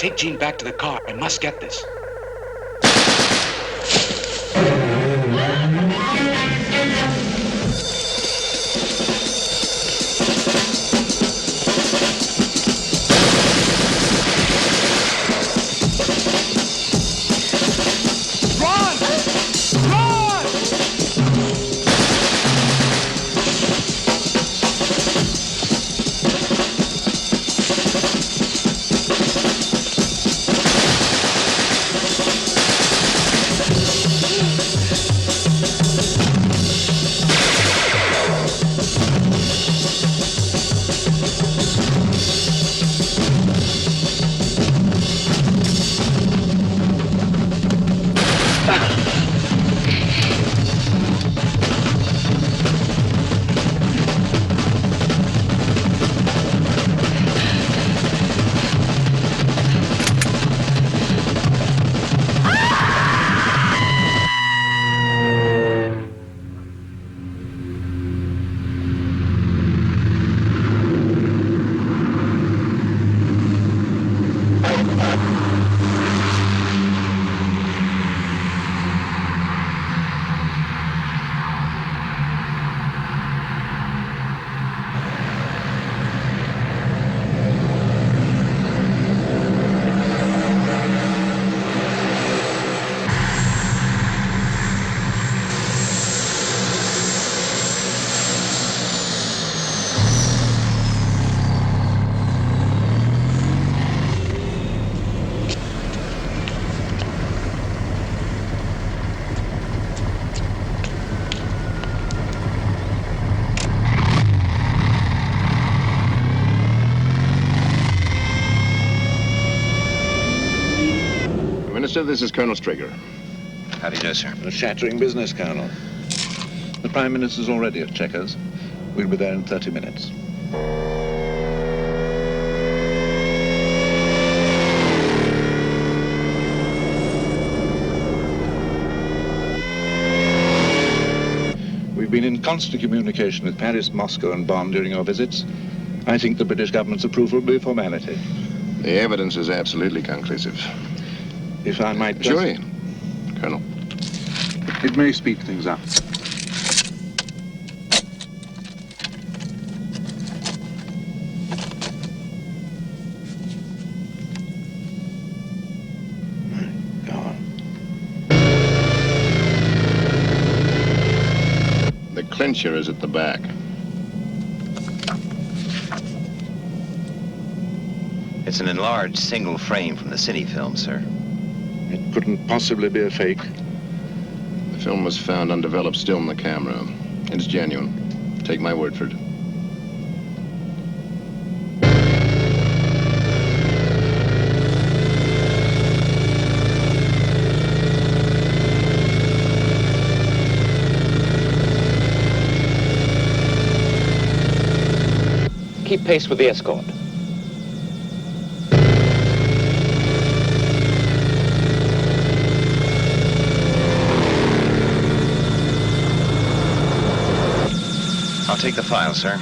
Take Jean back to the car. I must get this. Minister, this is Colonel Strigger. How do you do, sir? A shattering business, Colonel. The Prime Minister's already at Chequers. We'll be there in 30 minutes. We've been in constant communication with Paris, Moscow, and Bonn during your visits. I think the British government's approval will be a formality. The evidence is absolutely conclusive. If I might just... Jury, Colonel. It may speed things up. Go on. The clincher is at the back. It's an enlarged single frame from the cine film, sir. It couldn't possibly be a fake. The film was found undeveloped still in the camera. It's genuine. Take my word for it. Keep pace with the escort. I'll take the file, sir.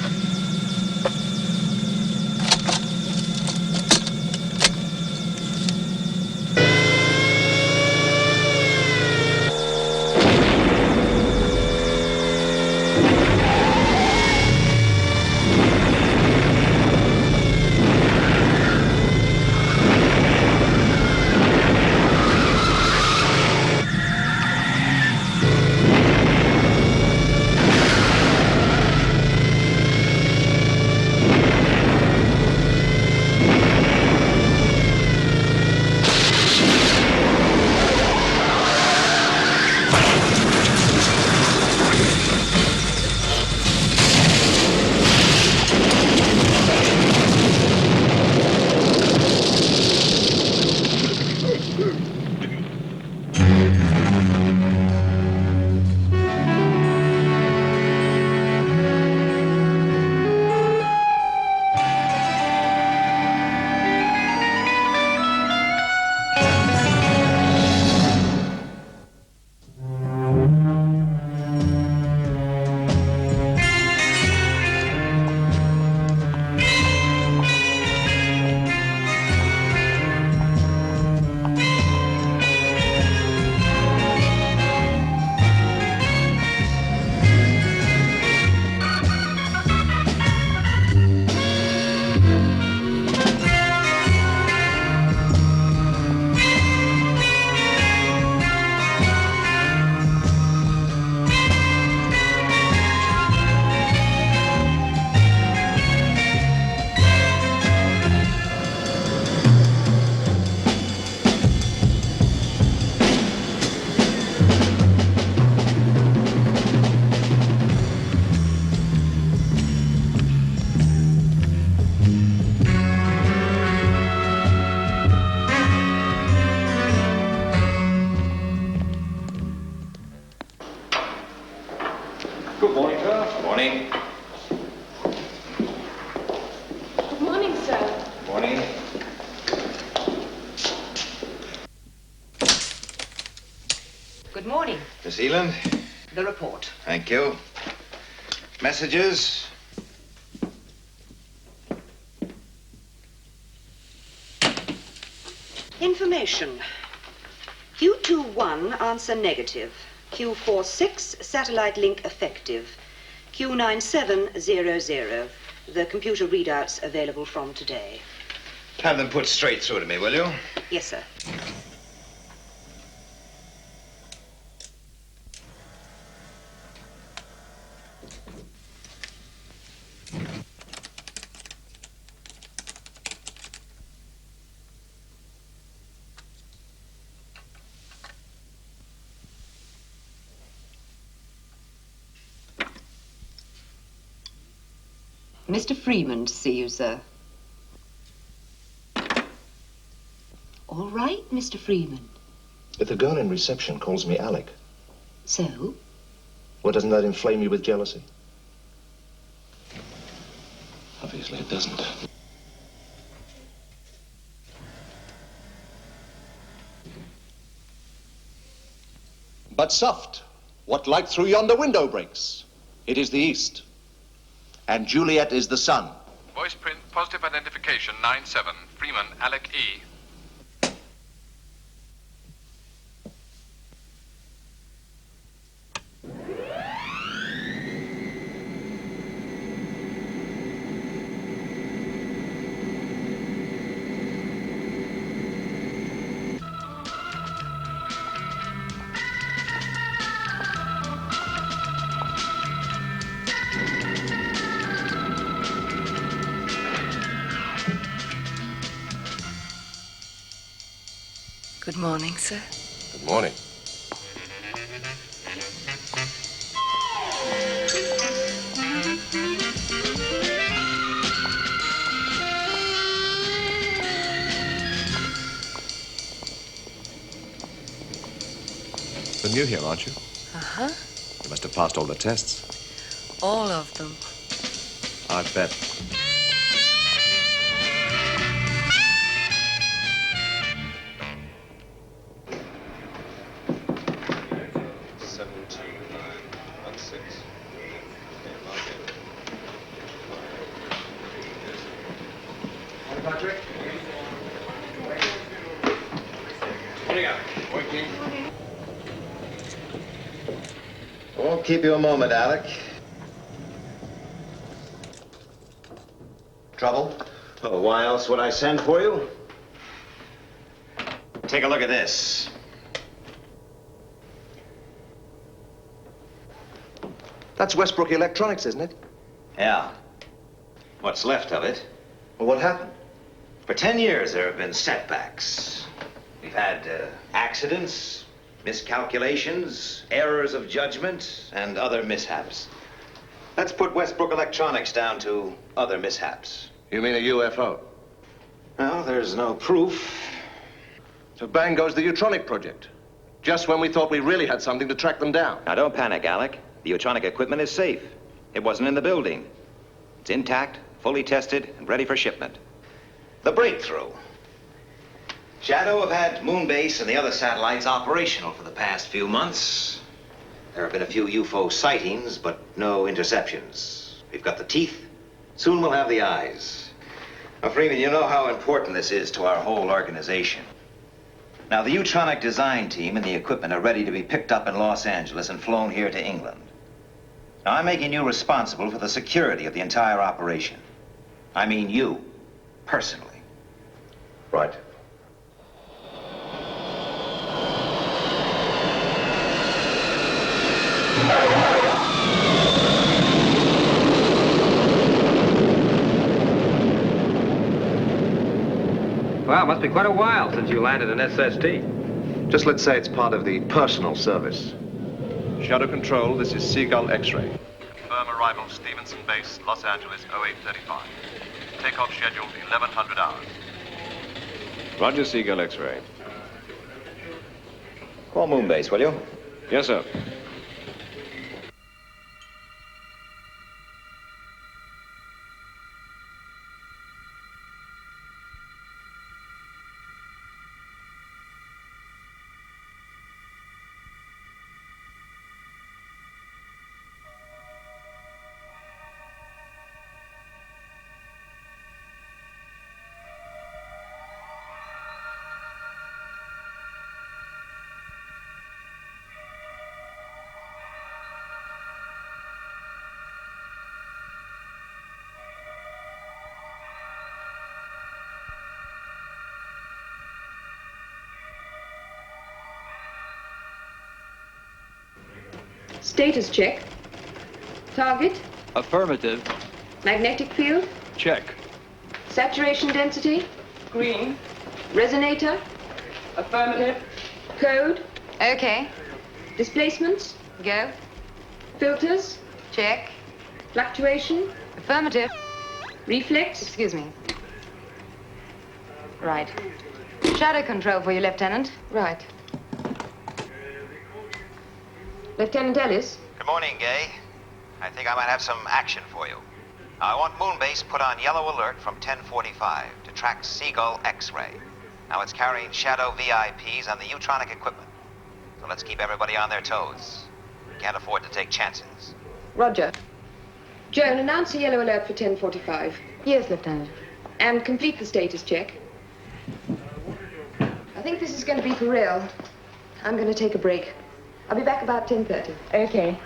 morning. Miss Eland, The report. thank you. Messages? Information. Q21 answer negative. Q46 satellite link effective. Q9700. The computer readouts available from today. Have them put straight through to me, will you? Yes, sir. Mr. Freeman to see you, sir. All right, Mr. Freeman. If the girl in reception calls me Alec, So? well, doesn't that inflame you with jealousy? Obviously it doesn't. But soft, what light through yonder window breaks? It is the east, and Juliet is the sun. Voice print, positive identification 97, Freeman, Alec E. Good morning, sir. Good morning. You're new here, aren't you? Uh-huh. You must have passed all the tests. All of them. I bet. Won't keep you a moment, Alec. Trouble? Oh, why else would I send for you? Take a look at this. That's Westbrook Electronics, isn't it? Yeah. What's left of it. Well, what happened? For 10 years, there have been setbacks. We've had accidents, miscalculations, errors of judgment, and other mishaps. Let's put Westbrook Electronics down to other mishaps. You mean a UFO? Well, there's no proof. So bang goes the Utronic project. Just when we thought we really had something to track them down. Now, don't panic, Alec. The Utronic equipment is safe. It wasn't in the building. It's intact, fully tested, and ready for shipment. The breakthrough. Shadow have had Moonbase and the other satellites operational for the past few months. There have been a few UFO sightings, but no interceptions. We've got the teeth. Soon we'll have the eyes. Now, Freeman, you know how important this is to our whole organization. Now, the Utronic design team and the equipment are ready to be picked up in Los Angeles and flown here to England. Now, I'm making you responsible for the security of the entire operation. I mean you, personally. Right. Well, it must be quite a while since you landed an SST. Just let's say it's part of the personal service. Shadow Control, this is Seagull X-ray. Confirm arrival Stevenson Base, Los Angeles, 0835. Takeoff scheduled 1100 hours. Roger, Seagull X-ray. Call Moonbase, will you? Yes, sir. Status check. Target. Affirmative. Magnetic field. Check. Saturation density. Green. Resonator. Affirmative. Code. Okay. Displacements. Go. Filters. Check. Fluctuation. Affirmative. Reflex. Excuse me. Right. Shadow control for you, Lieutenant. Right. Lieutenant Ellis. Good morning, Gay. I think I might have some action for you. I want Moonbase put on yellow alert from 1045 to track Seagull X-ray. Now it's carrying Shadow VIPs on the Utronic equipment. So let's keep everybody on their toes. Can't afford to take chances. Roger. Joan, announce a yellow alert for 1045. Yes, Lieutenant. And complete the status check. I think this is going to be for real. I'm going to take a break. I'll be back about 10:30. Okay.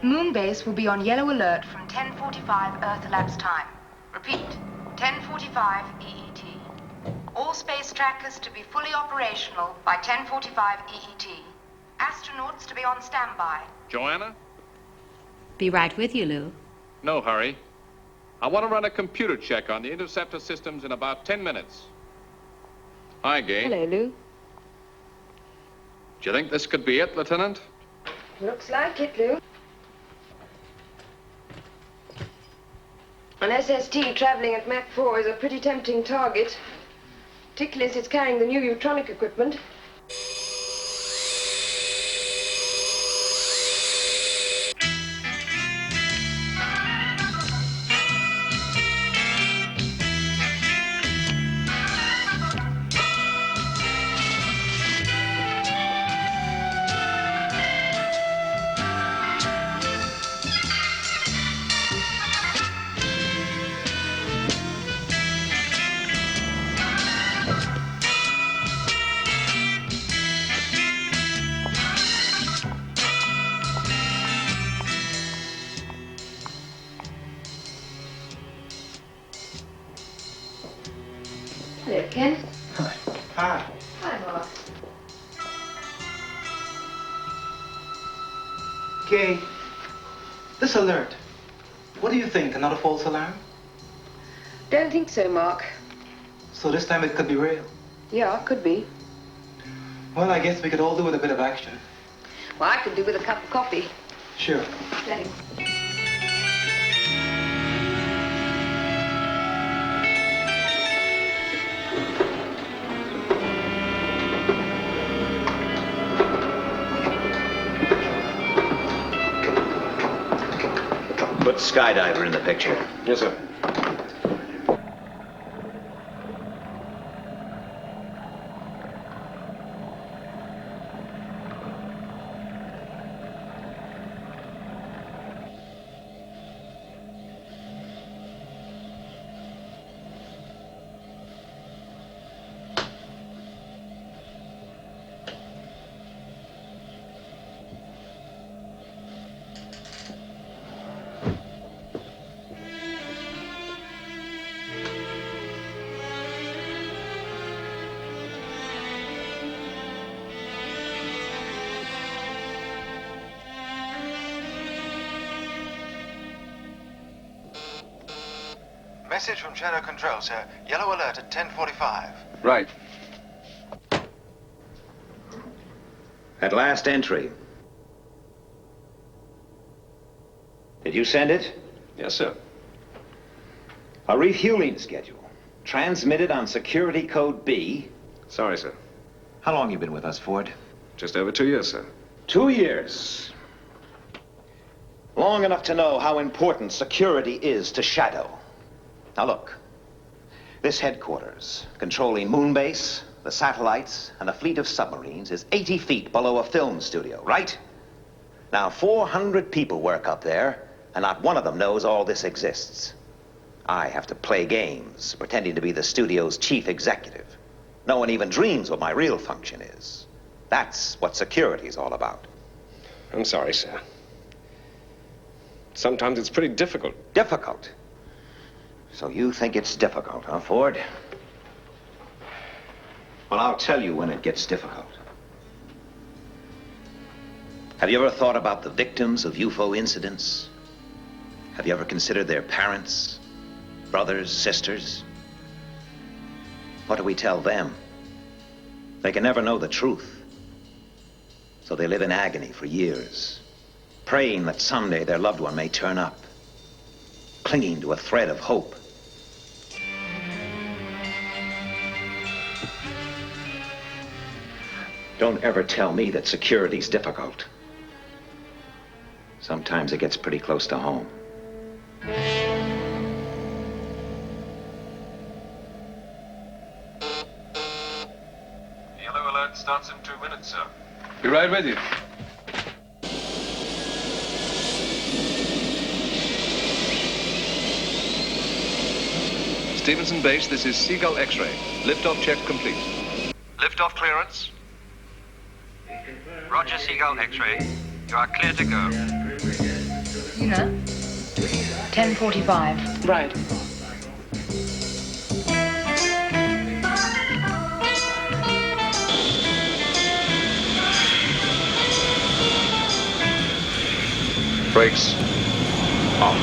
Moonbase will be on yellow alert from 10:45 Earth elapsed time. Repeat, 10:45 EET. All space trackers to be fully operational by 10:45 EET. Astronauts to be on standby. Joanna? Be right with you, Lou. No hurry. I want to run a computer check on the interceptor systems in about 10 minutes. Hi, Gay. Hello, Lou. Do you think this could be it, Lieutenant? Looks like it, Lou. An SST traveling at Mach 4 is a pretty tempting target, particularly as it's carrying the new Utronic equipment. Hello, Ken. Hi. Hi, Mark. Gay, this alert, what do you think? Another false alarm? Don't think so, Mark. So this time it could be real. Yeah, could be. Well, I guess we could all do with a bit of action. Well, I could do with a cup of coffee. Sure. Thanks. Put Skydiver in the picture. Yes, sir. Message from Shadow Control, sir. Yellow alert at 10:45. Right. At last entry. Did you send it? Yes, sir. A refueling schedule. Transmitted on security code B. Sorry, sir. How long you been with us, Ford? Just over 2 years, sir. 2 years. Long enough to know how important security is to Shadow. Now look, this headquarters, controlling Moonbase, the satellites, and a fleet of submarines, is 80 feet below a film studio, right? Now, 400 people work up there, and not one of them knows all this exists. I have to play games, pretending to be the studio's chief executive. No one even dreams what my real function is. That's what security's all about. I'm sorry, sir. Sometimes it's pretty difficult. Difficult? So you think it's difficult, huh, Ford? Well, I'll tell you when it gets difficult. Have you ever thought about the victims of UFO incidents? Have you ever considered their parents, brothers, sisters? What do we tell them? They can never know the truth. So they live in agony for years, praying that someday their loved one may turn up, clinging to a thread of hope. Don't ever tell me that security's difficult. Sometimes it gets pretty close to home. Yellow alert starts in 2 minutes, sir. Be right with you. Stevenson Base, this is Seagull X-ray. Liftoff check complete. Liftoff clearance. Roger, Seagull X-ray. You are clear to go. You know? 10:45. Right. Brakes off.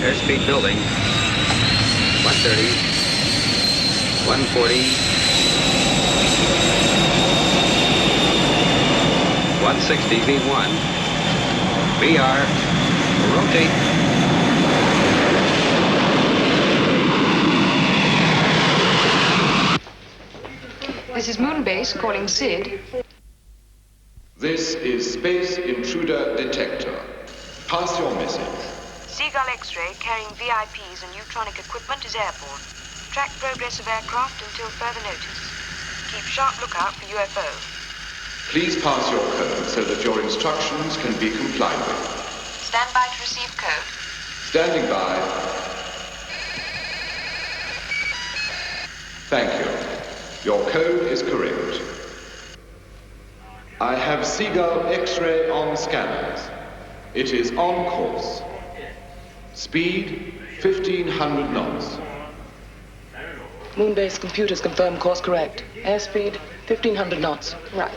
Airspeed building. 130. 140. 160 V1. VR. Rotate. This is Moonbase calling Sid. This is Space Intruder Detector. Pass your message. Seagull X-ray carrying VIPs and neutronic equipment is airborne. Track progress of aircraft until further notice. Keep sharp lookout for UFO. Please pass your code so that your instructions can be complied with. Stand by to receive code. Standing by. Thank you. Your code is correct. I have Seagull X-ray on scanners. It is on course. Speed 1500 knots. Moonbase computers confirm course correct. Airspeed 1500 knots. Right.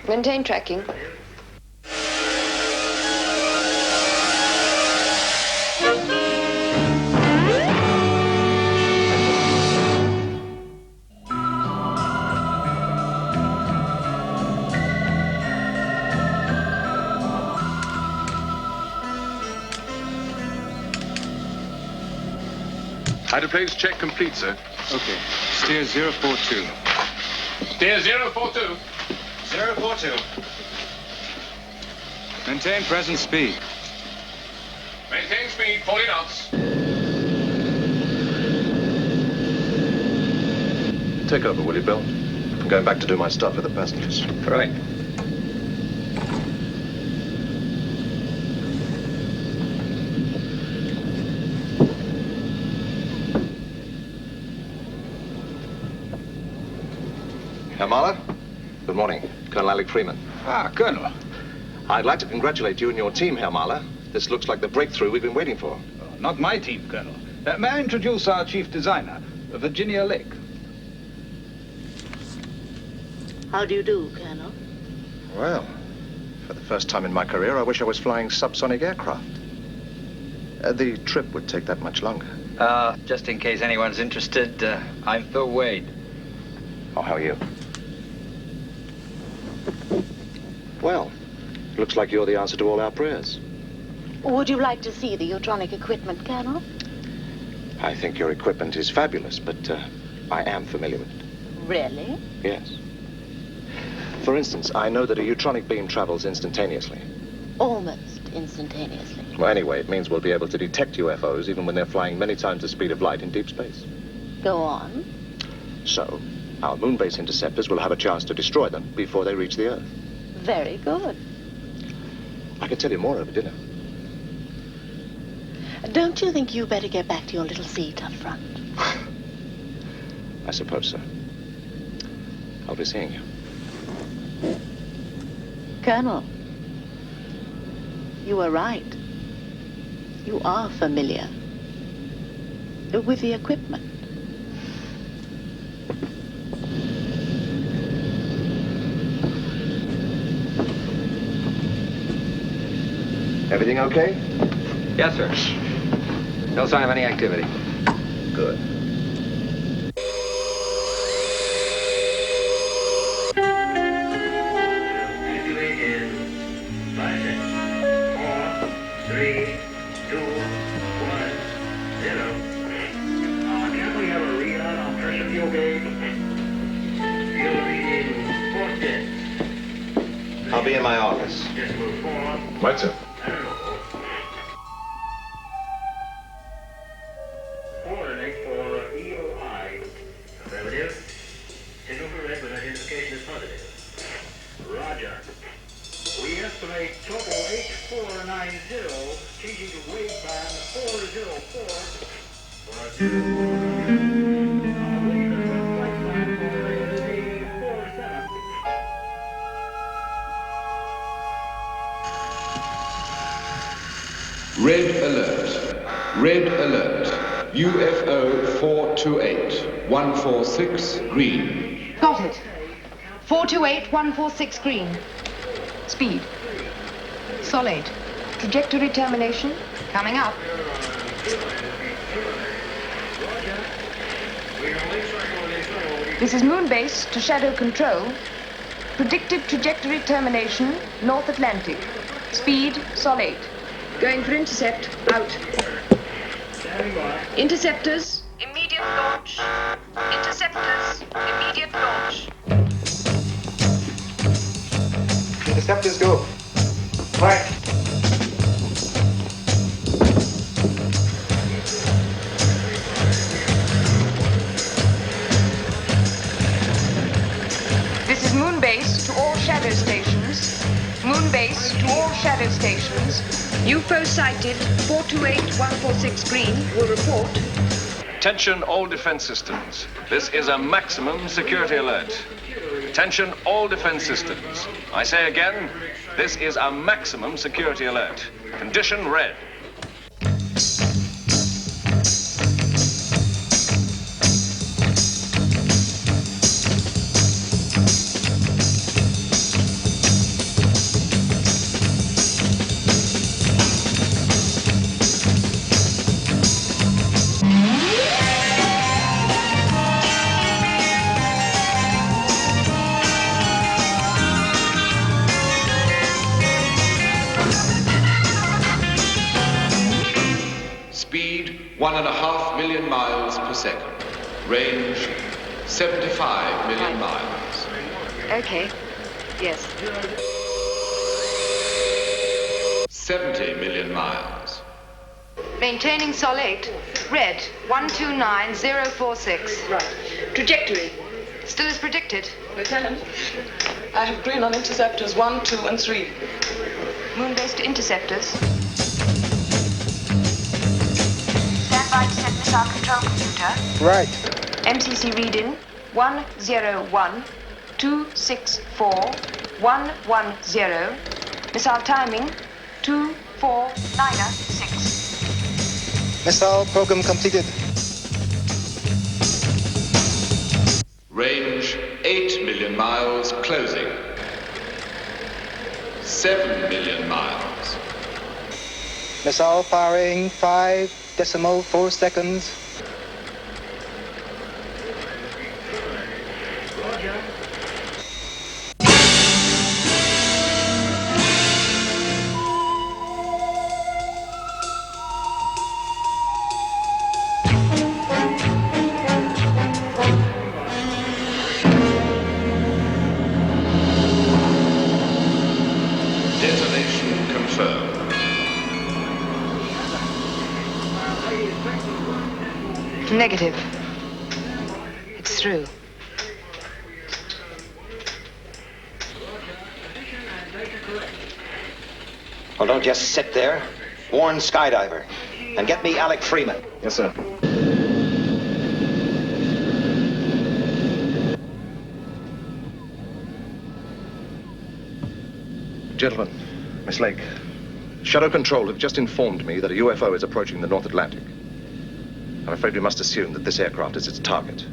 Maintain tracking. Hydroplanes check complete, sir. Okay. Steer 042. Steer 042. 042. Maintain present speed. Maintain speed 40 knots. Take over, will you, Bill? I'm going back to do my stuff with the passengers. Right. Herr Mahler? Good morning. Colonel Alec Freeman. Ah, Colonel. I'd like to congratulate you and your team, Herr Mahler. This looks like the breakthrough we've been waiting for. Not my team, Colonel. May I introduce our chief designer, Virginia Lake? How do you do, Colonel? Well, for the first time in my career, I wish I was flying subsonic aircraft. The trip would take that much longer. Just in case anyone's interested, I'm Phil Wade. Oh, how are you? Well, looks like you're the answer to all our prayers. Would you like to see the Utronic equipment, Colonel? I think your equipment is fabulous, but I am familiar with it. Really? Yes. For instance, I know that a Utronic beam travels instantaneously. Almost instantaneously. Well, anyway, it means we'll be able to detect UFOs even when they're flying many times the speed of light in deep space. Go on. So, our moon-base interceptors will have a chance to destroy them before they reach the Earth. Very good. I can tell you more over dinner. Don't you think you better get back to your little seat up front? I suppose so. I'll be seeing you. Colonel, you were right. You are familiar. with the equipment. Everything okay? Yes, sir. No sign of any activity. Good. I'll be in my office. Right, sir. Coordinate for EOI. Affirmative. Infrared with identification is positive. Roger. We estimate total H490 changing to wave band 404 for a 247. Red alert. Red alert. UFO 428. 146 green. Got it. 428146 green. Speed. Solid. Trajectory termination. Coming up. This is Moonbase to Shadow Control. Predicted trajectory termination, North Atlantic. Speed, solid. Going for intercept, out. Interceptors, immediate launch. Interceptors, immediate launch. Interceptors go. Right. This is Moonbase to all shadow stations. Moonbase to all shadow stations. UFO sighted, 428146 green, will report. Attention all defense systems. This is a maximum security alert. Attention all defense systems. I say again, this is a maximum security alert. Condition red. Speed 1.5 million miles per second. Range 75 million miles. Okay. Yes. 70 million miles. Maintaining solid. Red, 129046. Right. Trajectory. Still as predicted. Lieutenant, I have green on interceptors 1, 2, and 3. Moon-based interceptors. Stand by to set missile control computer. Right. MCC reading 101-264-110. Missile timing 2496. Missile program completed. Range 8 million miles closing. 7 million miles. Missile firing 5.4 seconds. Detonation confirmed. Negative. It's through. Well, don't just sit there. Warn Skydiver. And get me Alec Freeman. Yes, sir. Gentlemen, Miss Lake, Shadow Control have just informed me that a UFO is approaching the North Atlantic. I'm afraid we must assume that this aircraft is its target.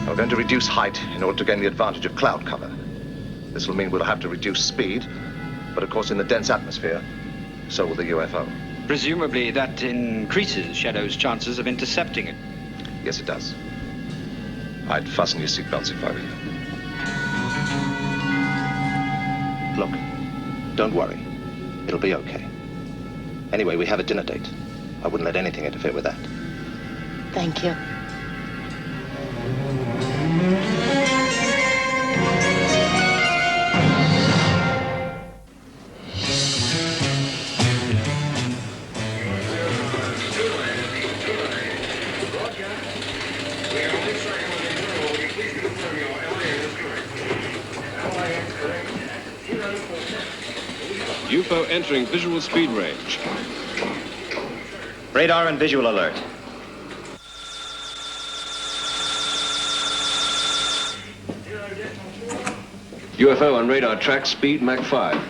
We're going to reduce height in order to gain the advantage of cloud cover. This will mean we'll have to reduce speed, but of course in the dense atmosphere, so will the UFO. Presumably that increases Shadow's chances of intercepting it. Yes, it does. I'd fasten your seatbelts if I were you. Look, don't worry. It'll be okay. Anyway, we have a dinner date. I wouldn't let anything interfere with that. Thank you. UFO entering visual speed range. Radar and visual alert. UFO on radar track, speed Mach 5.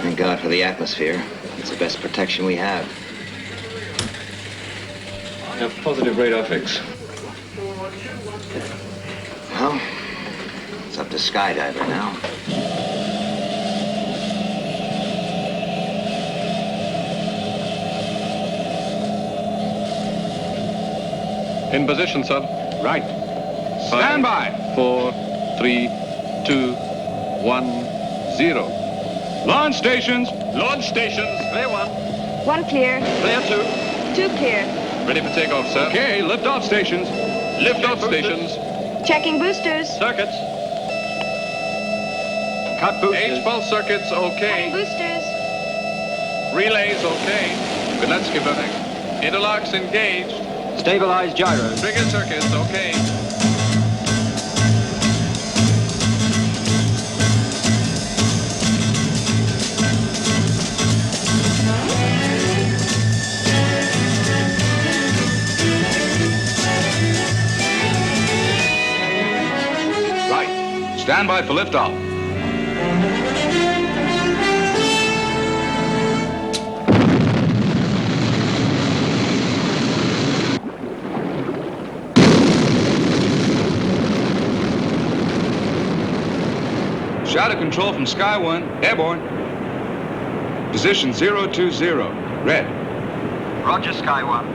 Thank God for the atmosphere. It's the best protection we have. Have positive radar fix. Well, it's up to skydiver now. In position, sir. Right. Stand by. 4, 3, 2, 1, 0. Launch stations. Launch stations. Clear 1. One clear. Clear 2. Two clear. Ready for takeoff, sir. Okay, lift-off stations. Lift-off stations. Checking boosters. Circuits. Cut boosters. H-pulse circuits, Cutting okay. boosters. Relays, okay. Good, let's give it. Interlocks engaged. Stabilize gyros. Trigger circuits, okay. Right. Stand by for liftoff. Shadow control from Sky 1, airborne. Position 020, red. Roger, Sky 1.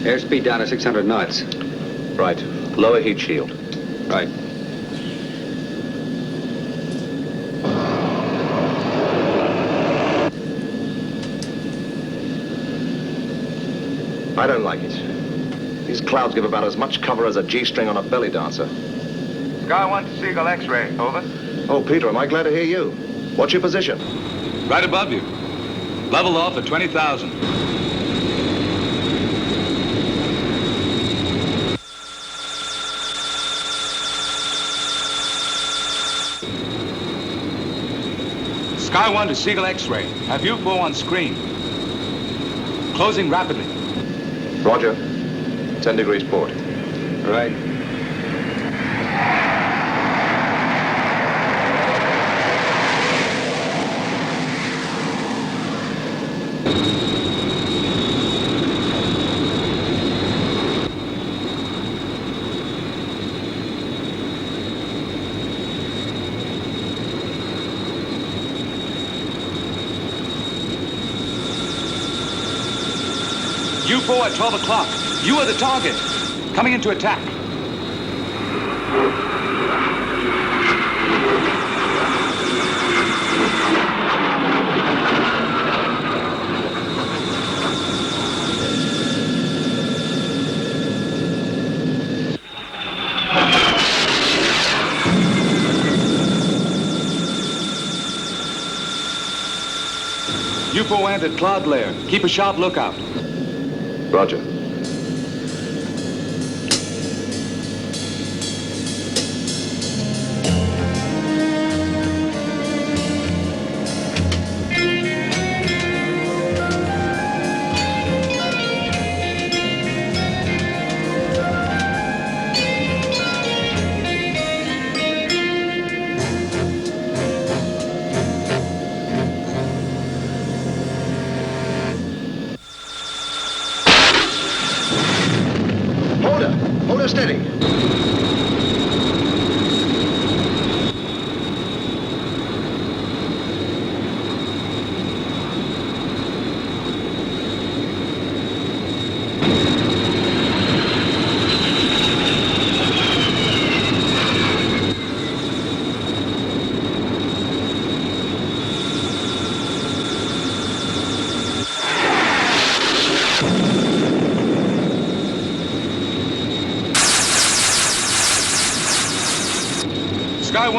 Airspeed down to 600 knots. Right. Lower heat shield. Right. I don't like it. These clouds give about as much cover as a G-string on a belly dancer. Sky 1 to Seagull X-ray, over. Oh, Peter, am I glad to hear you. What's your position? Right above you. Level off at 20,000. Sky 1 to Seagull X-ray. Have UFO on screen. Closing rapidly. Roger. 10 degrees port. Right. UFO at 12 o'clock. You are the target. Coming into attack. UFO entered cloud layer. Keep a sharp lookout. Roger.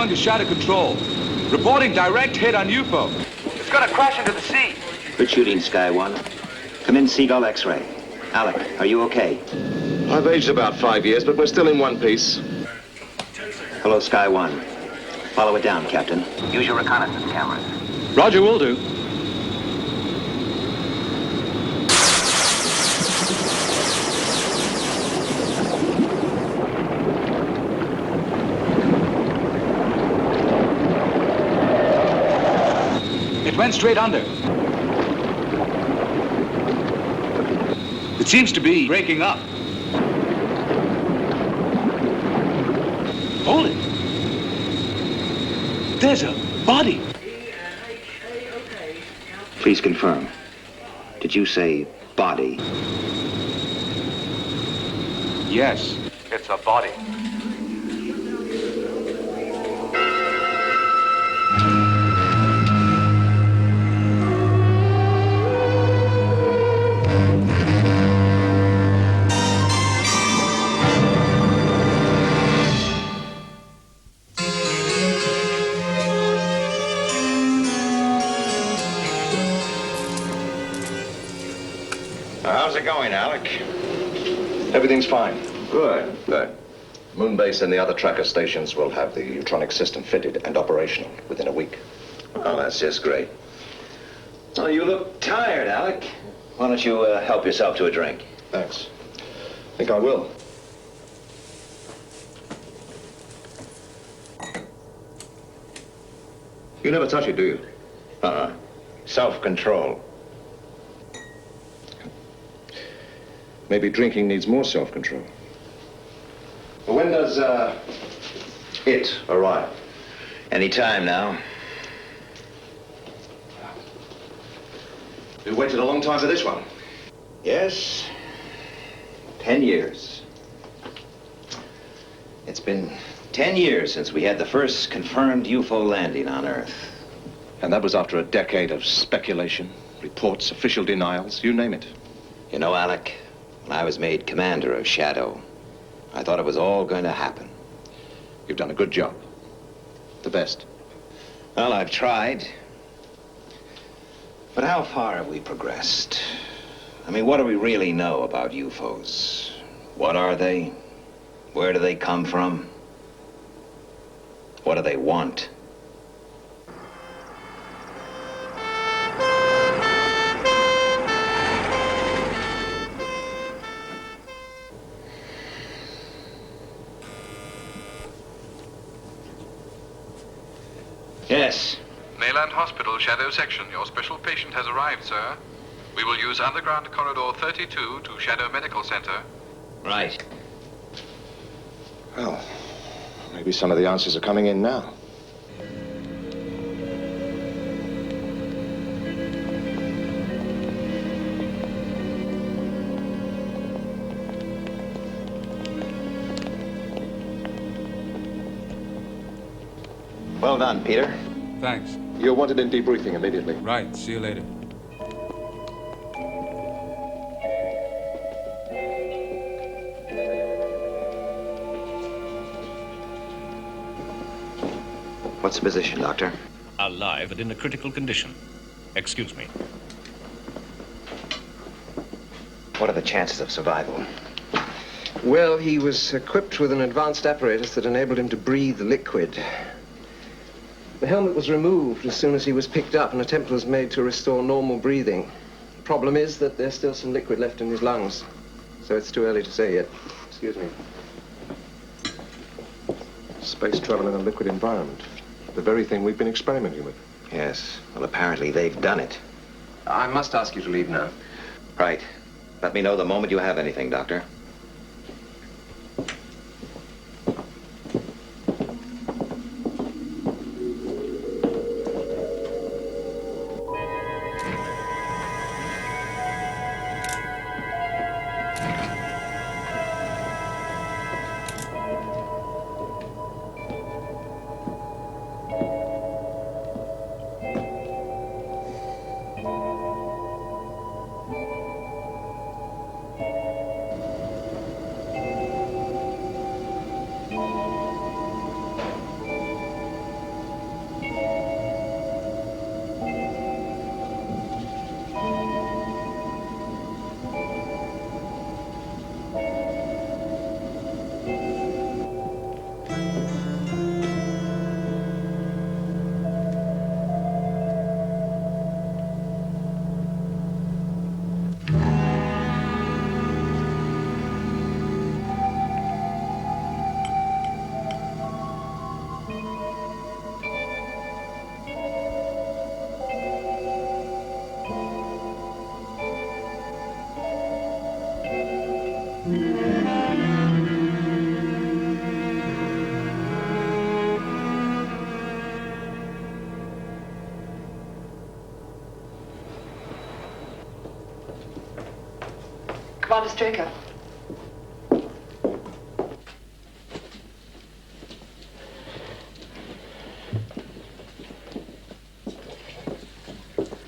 Sky 1 to Shadow Control. Reporting direct hit on UFO. It's gonna crash into the sea. Good shooting, Sky 1. Come in, Seagull X-ray. Alec, are you okay? I've aged about 5 years, but we're still in one piece. Hello, Sky 1. Follow it down, Captain. Use your reconnaissance cameras. Roger, will do. It went straight under. It seems to be breaking up. Hold it. There's a body. Please confirm. Did you say body? Yes, it's a body. How's it going, Alec? Everything's fine. Good. Good. Moonbase and the other tracker stations will have the Utronic system fitted and operational within a week. Oh, that's just great. Oh, you look tired, Alec. Why don't you help yourself to a drink? Thanks. I think I will. You never touch it, do you? Uh-uh. Self-control. Maybe drinking needs more self-control. Well, when does, it arrive? Any time now. You waited a long time for this one. Yes. 10 years. It's been 10 years since we had the first confirmed UFO landing on Earth. And that was after a decade of speculation, reports, official denials, you name it. You know, Alec, when I was made commander of Shadow, I thought it was all going to happen. You've done a good job. The best. Well, I've tried. But how far have we progressed? I mean, what do we really know about UFOs? What are they? Where do they come from? What do they want? Yes. Mayland Hospital, Shadow Section. Your special patient has arrived, sir. We will use underground corridor 32 to Shadow Medical Center. Right. Well, maybe some of the answers are coming in now. Well done, Peter. Thanks. You're wanted in debriefing immediately. Right. See you later. What's the position, Doctor? Alive and in a critical condition. Excuse me. What are the chances of survival? Well, he was equipped with an advanced apparatus that enabled him to breathe liquid. The helmet was removed as soon as he was picked up, and an attempt was made to restore normal breathing. The problem is that there's still some liquid left in his lungs, so it's too early to say yet. Excuse me. Space travel in a liquid environment. The very thing we've been experimenting with. Yes. Well, apparently they've done it. I must ask you to leave now. Right. Let me know the moment you have anything, Doctor. Commander Straker.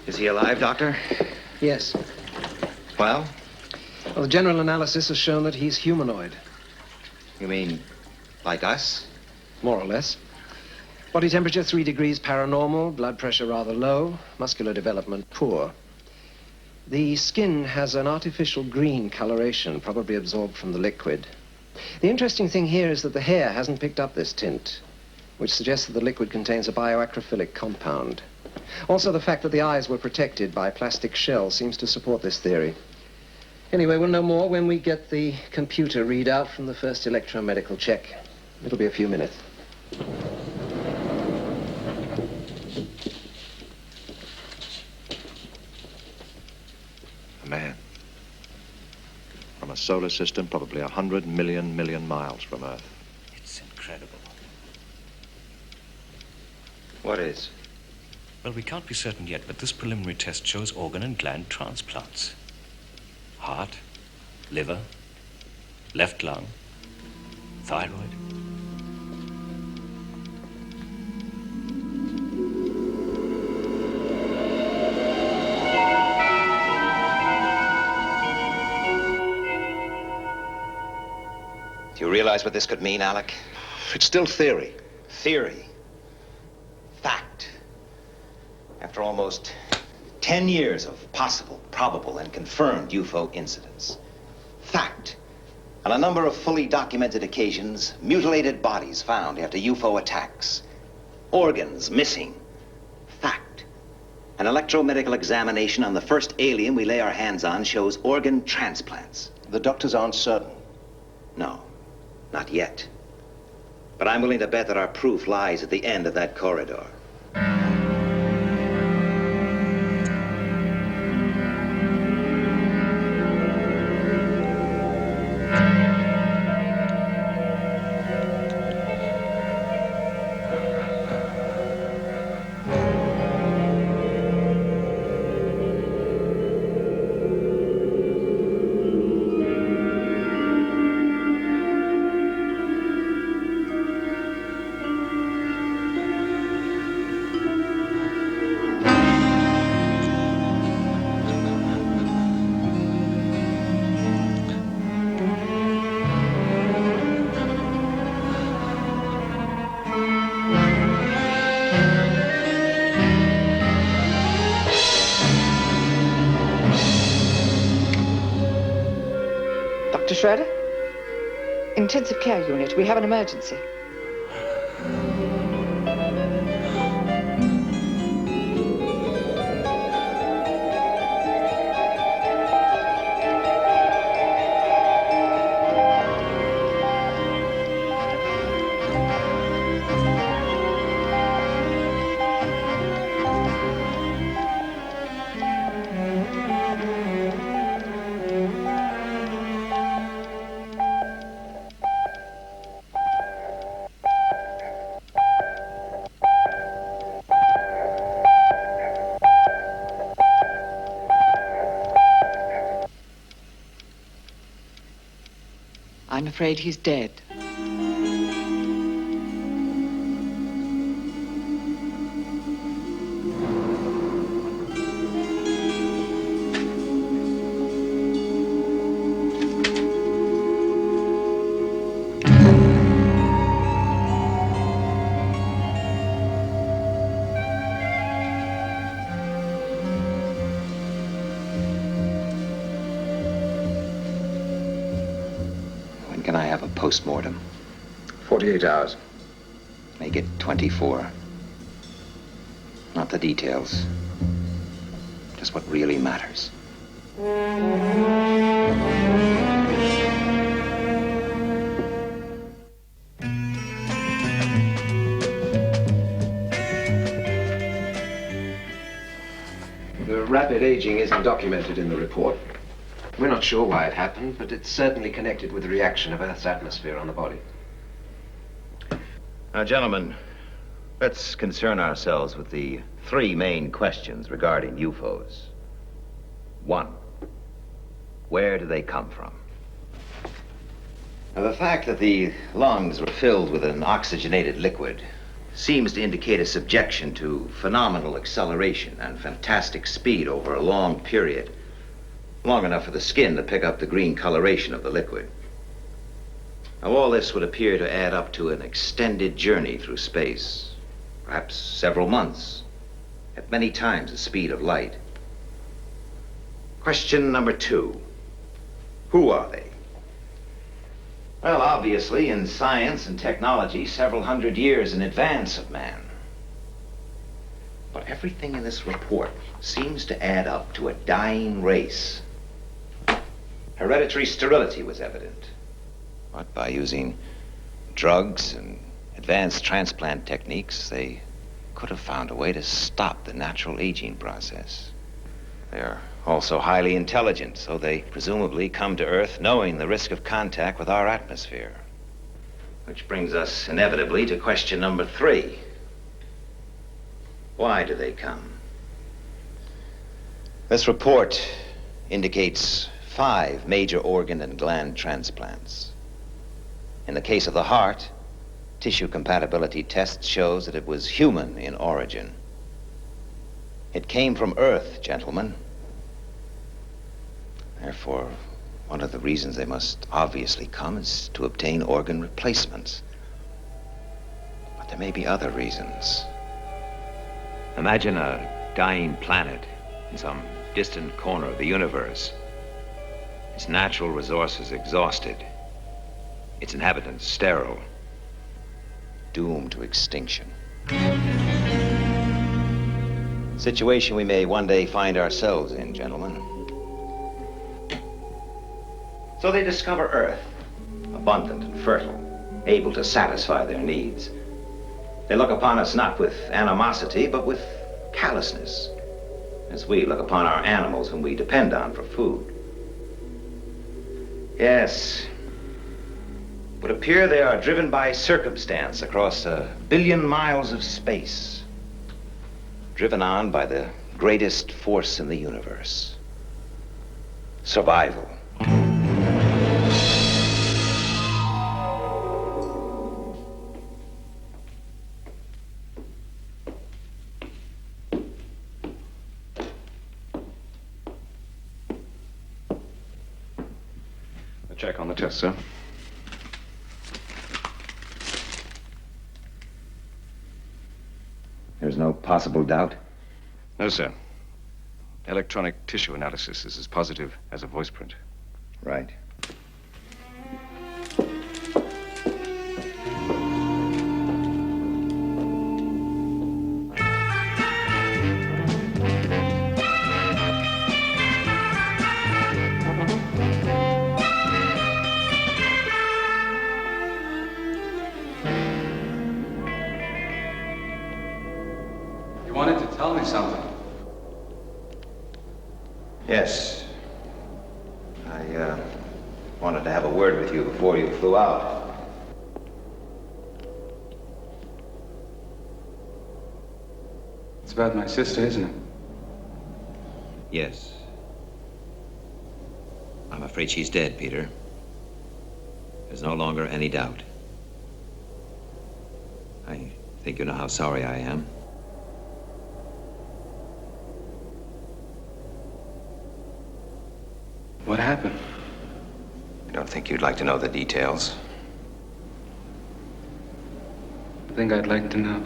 Is he alive, Doctor? Yes. Well? Well, the general analysis has shown that he's humanoid. You mean like us? More or less. Body temperature 3 degrees paranormal, blood pressure rather low, muscular development poor. The skin has an artificial green coloration, probably absorbed from the liquid. The interesting thing here is that the hair hasn't picked up this tint, which suggests that the liquid contains a bioacrophilic compound. Also, the fact that the eyes were protected by plastic shells seems to support this theory. Anyway, we'll know more when we get the computer readout from the first electromedical check. It'll be a few minutes. A man. From a solar system probably 100 million miles from Earth. It's incredible. What is? Well, we can't be certain yet, but this preliminary test shows organ and gland transplants. Heart, liver, left lung, thyroid. Do you realize what this could mean, Alec? It's still theory. Theory. Fact. After almost 10 years of possible, probable, and confirmed UFO incidents. Fact. On a number of fully documented occasions, mutilated bodies found after UFO attacks. Organs missing. Fact. An electromedical examination on the first alien we lay our hands on shows organ transplants. The doctors aren't certain. No, not yet. But I'm willing to bet that our proof lies at the end of that corridor. Dr. Schroeder? Intensive care unit. We have an emergency. I'm afraid he's dead. Can I have a post-mortem? 48 hours. Make it 24. Not the details. Just what really matters. The rapid aging isn't documented in the report. We're not sure why it happened, but it's certainly connected with the reaction of Earth's atmosphere on the body. Now, gentlemen, let's concern ourselves with the three main questions regarding UFOs. 1. Where do they come from? Now, the fact that the lungs were filled with an oxygenated liquid seems to indicate a subjection to phenomenal acceleration and fantastic speed over a long period, long enough for the skin to pick up the green coloration of the liquid. Now, all this would appear to add up to an extended journey through space, perhaps several months, at many times the speed of light. Question number 2. Who are they? Well, obviously, in science and technology, several hundred years in advance of man. But everything in this report seems to add up to a dying race. Hereditary sterility was evident. But by using drugs and advanced transplant techniques, they could have found a way to stop the natural aging process. They're also highly intelligent, so they presumably come to Earth knowing the risk of contact with our atmosphere. Which brings us inevitably to question number 3. Why do they come? This report indicates 5 major organ and gland transplants. In the case of the heart, tissue compatibility test shows that it was human in origin. It came from Earth, gentlemen. Therefore, one of the reasons they must obviously come is to obtain organ replacements. But there may be other reasons. Imagine a dying planet in some distant corner of the universe. Its natural resources exhausted. Its inhabitants sterile. Doomed to extinction. Situation we may one day find ourselves in, gentlemen. So they discover Earth, abundant and fertile, able to satisfy their needs. They look upon us not with animosity, but with callousness, as we look upon our animals whom we depend on for food. Yes, it would appear they are driven by circumstance across 1 billion miles of space, driven on by the greatest force in the universe: survival. A check on the test, sir. There's no possible doubt? No, sir. Electronic tissue analysis is as positive as a voice print. Right. You wanted to tell me something. Yes. I wanted to have a word with you before you flew out. It's about my sister, isn't it? Yes. I'm afraid she's dead, Peter. There's no longer any doubt. I think you know how sorry I am. What happened? I don't think you'd like to know the details. I think I'd like to know.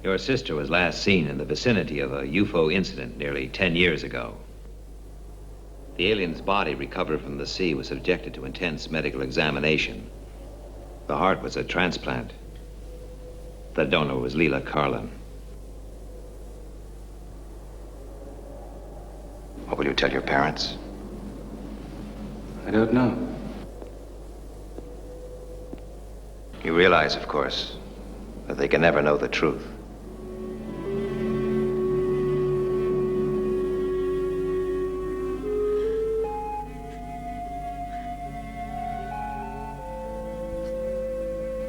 Your sister was last seen in the vicinity of a UFO incident nearly 10 years ago. The alien's body recovered from the sea was subjected to intense medical examination. The heart was a transplant. The donor was Leela Carlin. What will you tell your parents? I don't know. You realize, of course, that they can never know the truth.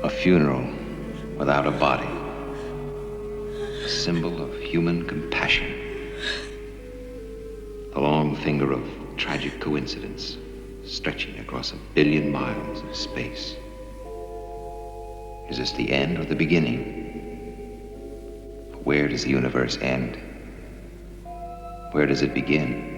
A funeral without a body. A symbol of human compassion. long finger of tragic coincidence stretching across 1 billion miles of space. Is this the end or the beginning? Where does the universe end? Where does it begin?